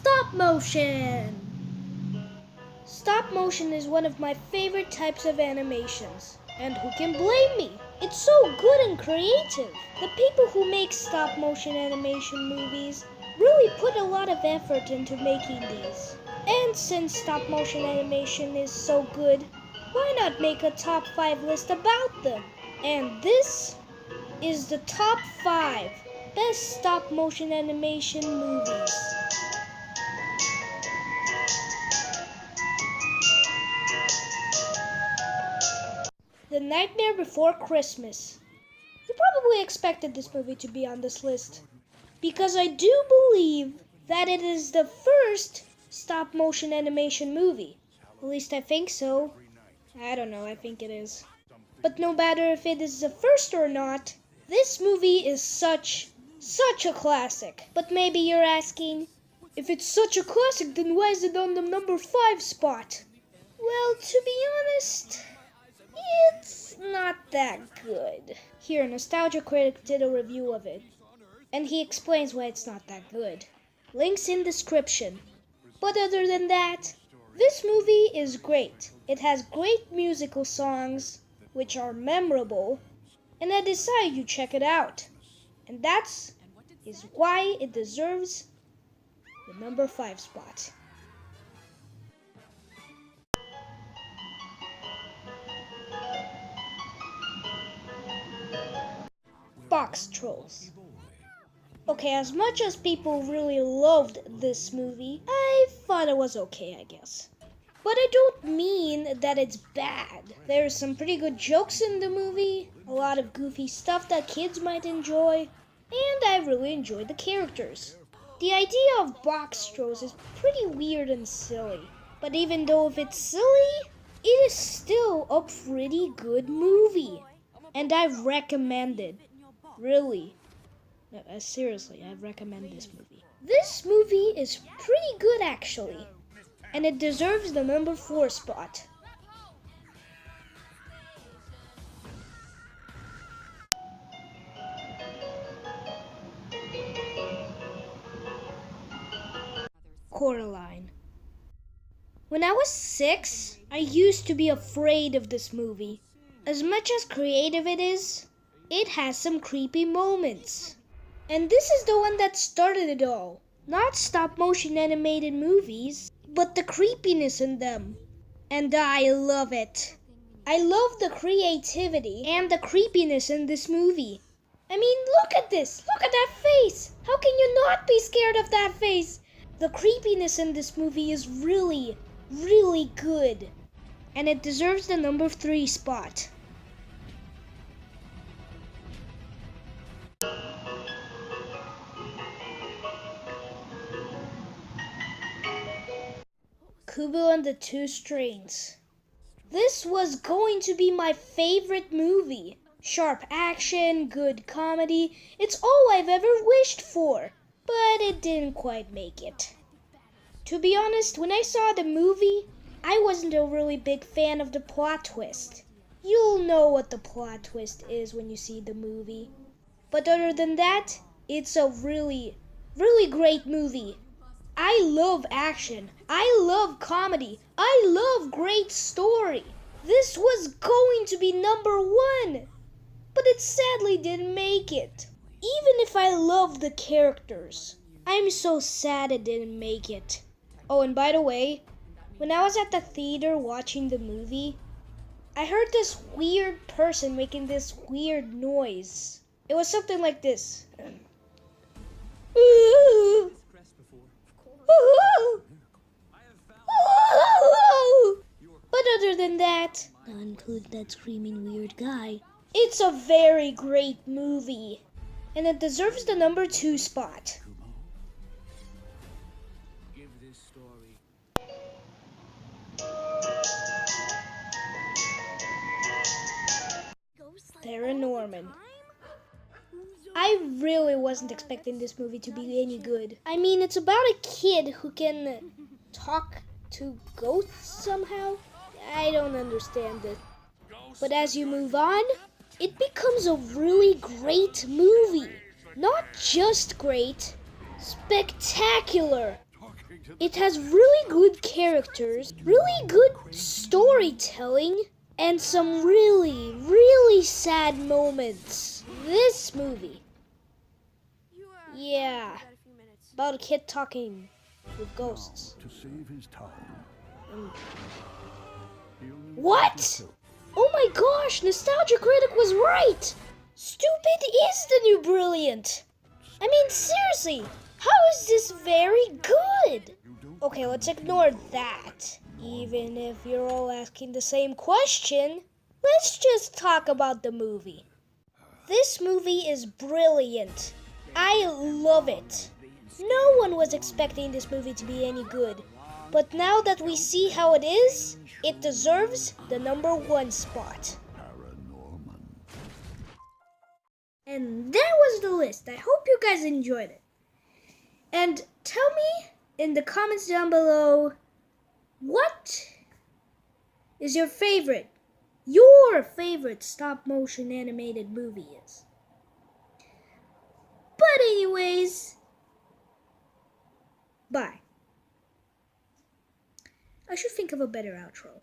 stop motion. Stop motion is one of my favorite types of animations. And who can blame me? It's so good and creative. The people who make stop motion animation movies really put a lot of effort into making these. And since stop motion animation is so good, why not make a top 5 list about them? And this is the top 5 best stop motion animation movies. The Nightmare Before Christmas. You probably expected this movie to be on this list, because I do believe that it is the first stop motion animation movie. At least I think so. I don't know, I think it is. But no matter if it is the first or not, this movie is such a classic. But maybe you're asking, if it's such a classic, then why is it on the number 5 spot? Well, to be honest, it's not that good. Here, Nostalgia Critic did a review of it, and he explains why it's not that good. Links in description. But other than that, this movie is great. It has great musical songs, which are memorable, and I decided you check it out. And that is why it deserves the number 5 spot. Box Trolls. Okay, as much as people really loved this movie, I thought it was okay, I guess. But I don't mean that it's bad. There's some pretty good jokes in the movie, a lot of goofy stuff that kids might enjoy, and I really enjoyed the characters. The idea of Box Trolls is pretty weird and silly, but even though if it's silly, it is still a pretty good movie. And I recommend it. Really. Seriously, I recommend this movie. This movie is pretty good actually, and it deserves the number 4 spot. Coraline. When I was 6, I used to be afraid of this movie. As much as creative it is, it has some creepy moments. And this is the one that started it all. Not stop motion animated movies, but the creepiness in them. And I love it. I love the creativity and the creepiness in this movie. I mean, look at this. Look at that face. How can you not be scared of that face? The creepiness in this movie is really, really good. And it deserves the number 3 spot. Kubo and the Two Strings. This was going to be my favorite movie. Sharp action, good comedy, it's all I've ever wished for. But it didn't quite make it. To be honest, when I saw the movie, I wasn't a really big fan of the plot twist. You'll know what the plot twist is when you see the movie. But other than that, it's a really, really great movie. I love action. I love comedy. I love great story. This was going to be number 1, but it sadly didn't make it. Even if I love the characters, I'm so sad it didn't make it. Oh, and by the way, when I was at the theater watching the movie, I heard this weird person making this weird noise. It was something like this. But other than that, not include that screaming weird guy, it's a very great movie, and it deserves the number 2 spot. Paranorman. I really wasn't expecting this movie to be any good. I mean, it's about a kid who can talk to ghosts somehow. I don't understand it. But as you move on, it becomes a really great movie. Not just great, spectacular. It has really good characters, really good storytelling, and some really, really sad moments. This movie. Yeah, about a kid talking with ghosts. To save his time. What? Oh my gosh, Nostalgia Critic was right! Stupid is the new brilliant! I mean, seriously, how is this very good? Okay, let's ignore that. Even if you're all asking the same question, let's just talk about the movie. This movie is brilliant. I love it. No one was expecting this movie to be any good. But now that we see how it is, it deserves the #1 spot. Paranorman. And that was the list. I hope you guys enjoyed it. And tell me in the comments down below, what is your favorite stop motion animated movie is. But anyways, bye. I should think of a better outro.